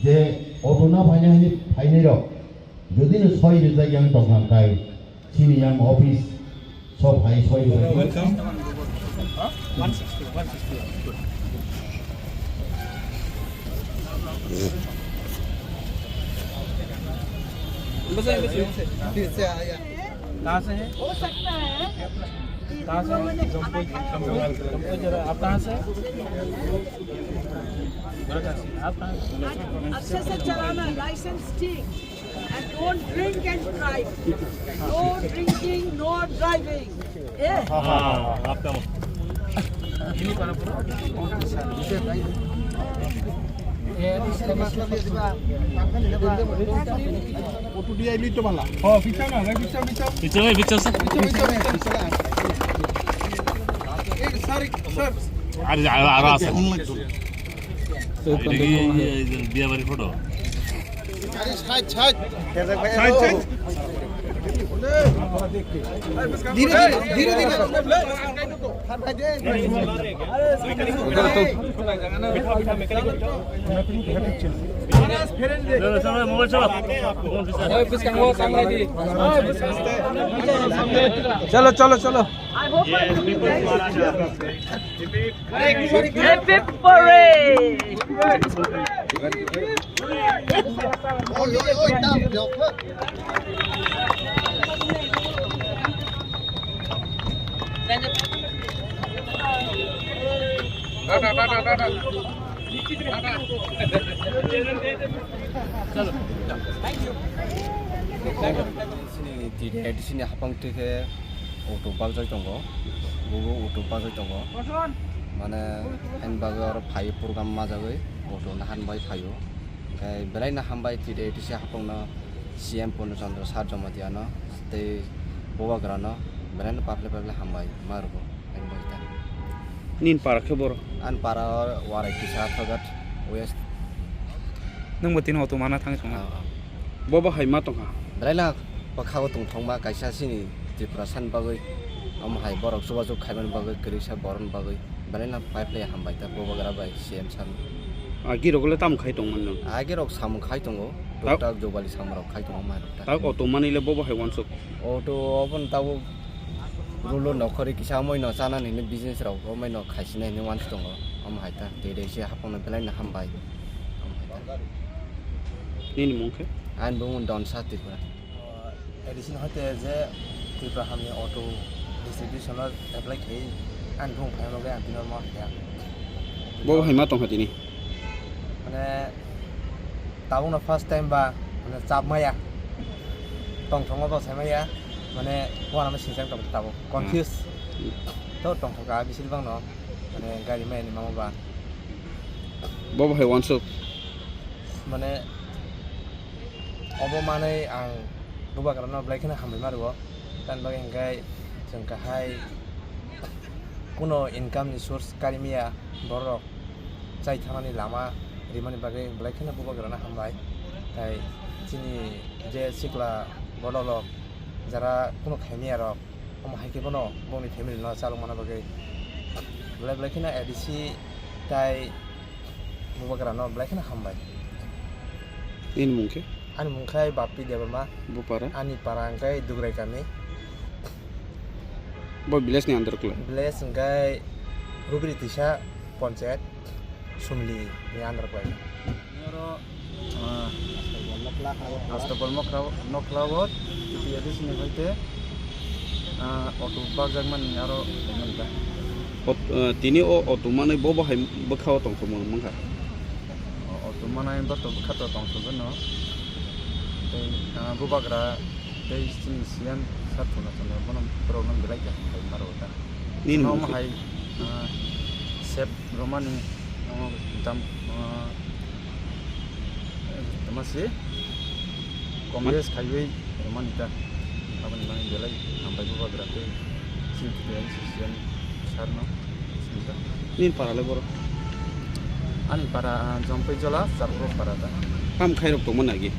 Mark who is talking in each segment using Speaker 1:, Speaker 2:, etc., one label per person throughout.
Speaker 1: जे अट'ना फायनाय रक যদি নো 6,000 yang dongangkai sini yang office सब हाई 6,000
Speaker 2: welcome 160 good बस फिर से आया कहाँ से है
Speaker 3: हो सकता है
Speaker 2: कहाँ से जम्पो जरा आप कहाँ से आप कहाँ
Speaker 3: अच्छे से चलाना लाइसेंस ठीक and don't drink and drive no drinking no driving
Speaker 2: आपका ini para फोटो दिया इली तो वाला हां पिक्चर ना भाई पिक्चर से एक सर अरे आ रहा है तो दिया वाली फोटो छाछ धीरे चलो चलो चलो
Speaker 3: happy parade
Speaker 4: di sini hapang tike auto bazar tongo gugu auto bazar tongo mana hen bagar phai program majagai auto nahan bai phayo kai belai na hambai tide di si hapang na CM Purna Chandra Sarjamatiano te boga grana belai na paple hambai margo hen bai ta
Speaker 2: nin para khebor
Speaker 4: an para warai kisa thagat west
Speaker 2: nang matin auto mana thang songa boba hai ma tonga
Speaker 4: belai na pakhaw tung thongba kaisa sini tripura san bagai am hai borok subaju khaiman bagai krisa boron bagai belai na pipe hambai ta boba gra bai CM san
Speaker 2: agi rogole tam khai tong man
Speaker 4: age rok sam khai tongo dokta jobali sam rok khai tongo ma ta
Speaker 2: ta auto manile boba hai wansuk
Speaker 4: auto obon tawo rulo nokhori kisa moi no chana ni business rok moi no khaisine ni wans tongo am hai ta de se hapon belai na hambai
Speaker 2: nin mongke
Speaker 4: an bungun don sa tripura edison hote je tripura hamni auto distribution apply khai an bung phai loge an tinor ma ya
Speaker 2: boba hai ma tong hatini
Speaker 4: মানে তাবুং না first time বা মানে চাপ মায়া টং ঠং বা সাইমায়া মানে one আমি সিনজাং টং তাবো কনফিউজ তো টং ঠকা বিসির বাং ন মানে গাড়ি মাইনি মামা
Speaker 2: boba hai wansuk
Speaker 4: মানে অবমানে আং বুবা কারণ ব্লাইখানে হামবাই মারবো তান বাগে হেंगाय जों गाहाय কোনো ইনকামনি সোর্স গাড়ি মিয়া বড় চাই থামানি লামা রিমানি बागै ब्लाइखाने बुबा ग्राना हामबाय তাই চিনি যে সিকলা বড়ল যারা কোনো খাইমিয়া রক ওম হাইকে বনো বনি ফ্যামিলি ন চালু মানা बागै ব্লাইখানে এডিসি তাই बुबा ग्राना ब्लाइखाने हामबाय
Speaker 2: nin mongke
Speaker 4: ani mungkai bapi dia berma
Speaker 2: bopara
Speaker 4: ani parangkai dugrai kami
Speaker 2: bo village ni andar kula
Speaker 4: village engkai rubri tisa panchayat sumli ni andar kula oro astagfirullah noklawot itu ada sini hoite auto bajak man aro menba
Speaker 2: tini o auto mane boba hai bakhaw tong thom mangka
Speaker 4: auto mana yang betul kata tong thom no bubagra dei sini sian satu na sana bonam program belai ka hai marota
Speaker 2: nin
Speaker 4: nom hai sep romani tam tamasi kongres khaiwei romani ta aban nang belai sampai bubagra dei sini sian sarno sini
Speaker 2: nin para le bor
Speaker 4: ani para jompai jola sarro para ta
Speaker 2: kam khairok to managi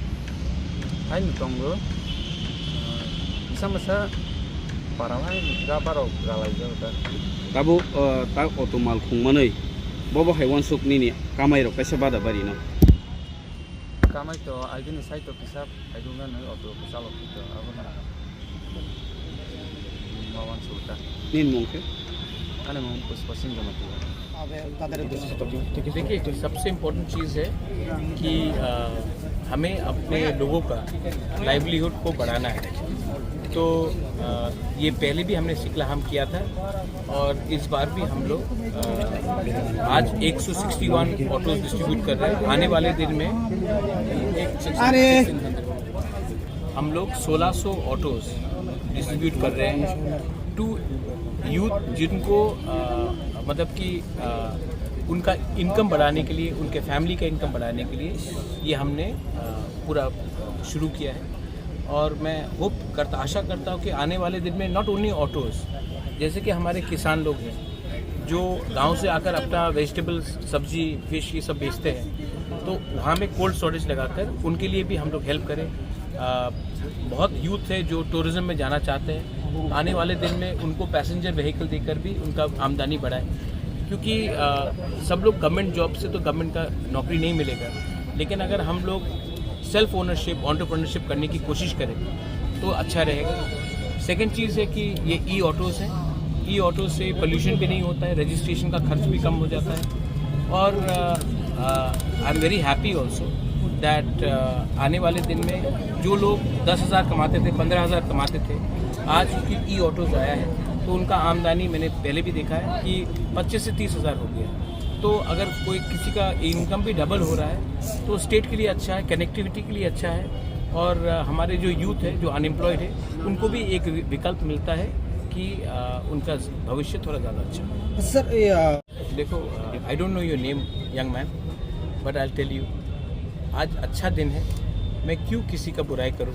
Speaker 4: hai nutonggo bisa masa parawai ga paro galai jo ta
Speaker 2: tabu ta auto mal khungmanei boba hai wansuk ni kamai rok kaisa bada bari no kamai to agini sai to kisap aidunga no auto kisalo to abuna mawan sulta nin mungke ane mung puspasin jamati
Speaker 5: देखिए तो सबसे important चीज़ है कि हमें अपने लोगों का livelihood को बढ़ाना है। तो ये पहले भी हमने सिक्लाहम किया था और इस बार भी हम लोग आज 161 ऑटोज डिस्ट्रीब्यूट कर रहे हैं। आने वाले दिन में हम लोग 1600 ऑटोज डिस्ट्रीब्यूट कर रहे हैं टू यूथ जिनको मतलब कि उनका इनकम बढ़ाने के लिए, उनके फैमिली का इनकम बढ़ाने के लिए ये हमने पूरा शुरू किया है। और मैं आशा करता हूँ कि आने वाले दिन में नॉट ओनली ऑटोज़, जैसे कि हमारे किसान लोग हैं जो गांव से आकर अपना वेजिटेबल्स, सब्जी, फिश ये सब बेचते हैं, तो वहाँ में कोल्ड स्टोरेज लगाकर उनके लिए भी हम लोग हेल्प करें। बहुत यूथ है जो टूरिज़्म में जाना चाहते हैं, आने वाले दिन में उनको पैसेंजर व्हीकल देकर भी उनका आमदनी बढ़ाए, क्योंकि सब लोग गवर्नमेंट जॉब से तो गवर्नमेंट का नौकरी नहीं मिलेगा, लेकिन अगर हम लोग सेल्फ ओनरशिप, एंटरप्रेन्योरशिप करने की कोशिश करें तो अच्छा रहेगा। सेकंड चीज़ है कि ये ई ऑटोज़ हैं, ई ऑटो से पोल्यूशन भी नहीं होता है, रजिस्ट्रेशन का खर्च भी कम हो जाता है। और I am very happy also that आने वाले दिन में जो लोग 10,000 कमाते थे, 15,000 कमाते थे, आज क्योंकि ई ऑटोज़ आया है तो उनका आमदनी मैंने पहले भी देखा है कि 25 से 30,000 हो गया। तो अगर कोई किसी का इनकम भी डबल हो रहा है तो स्टेट के लिए अच्छा है, कनेक्टिविटी के लिए अच्छा है, और हमारे जो यूथ है जो अनएम्प्लॉयड है उनको भी एक विकल्प मिलता है कि उनका भविष्य थोड़ा ज़्यादा अच्छा है।
Speaker 6: सर
Speaker 5: देखो, I don't know your name young man, but I tell you, आज अच्छा दिन है, मैं क्यों किसी का बुराई करूँ।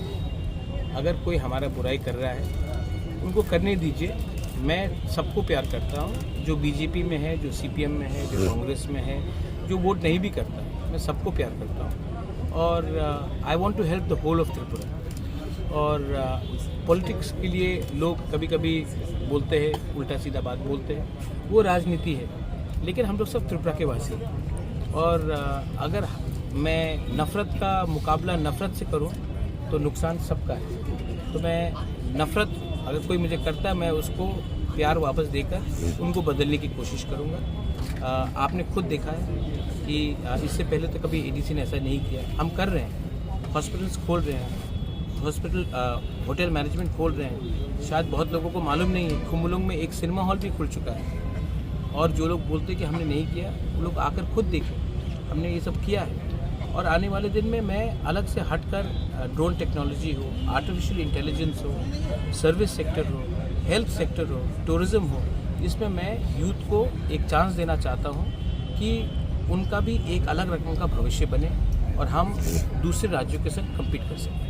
Speaker 5: अगर कोई हमारा बुराई कर रहा है उनको करने दीजिए। मैं सबको प्यार करता हूँ, जो बीजेपी में है, जो सीपीएम में है, जो कांग्रेस में है, जो वोट नहीं भी करता है, मैं सबको प्यार करता हूँ। और I want to help the whole of Tripura. और पॉलिटिक्स के लिए लोग कभी कभी बोलते हैं, उल्टा सीधा बात बोलते हैं, वो राजनीति है, लेकिन हम लोग सब त्रिपुरा के वासी हैं। और अगर मैं नफ़रत का मुकाबला नफ़रत से करूं तो नुकसान सबका है। तो मैं नफ़रत अगर कोई मुझे करता है, मैं उसको प्यार वापस देकर उनको बदलने की कोशिश करूंगा। आपने खुद देखा है कि इससे पहले तो कभी एडीसी ने ऐसा नहीं किया। हम कर रहे हैं, हॉस्पिटल्स खोल रहे हैं, होटल मैनेजमेंट खोल रहे हैं। शायद बहुत लोगों को मालूम नहीं है, खुम्बुलुंग में एक सिनेमा हॉल भी खुल चुका है। और जो लोग बोलते हैं कि हमने नहीं किया, वो लोग आकर खुद देखें, हमने ये सब किया है। और आने वाले दिन में मैं अलग से हटकर ड्रोन टेक्नोलॉजी हो, आर्टिफिशियल इंटेलिजेंस हो, सर्विस सेक्टर हो, हेल्थ सेक्टर हो, टूरिज़्म हो, इसमें मैं यूथ को एक चांस देना चाहता हूँ कि उनका भी एक अलग रकम का भविष्य बने और हम दूसरे राज्यों के साथ कम्पीट कर सकें।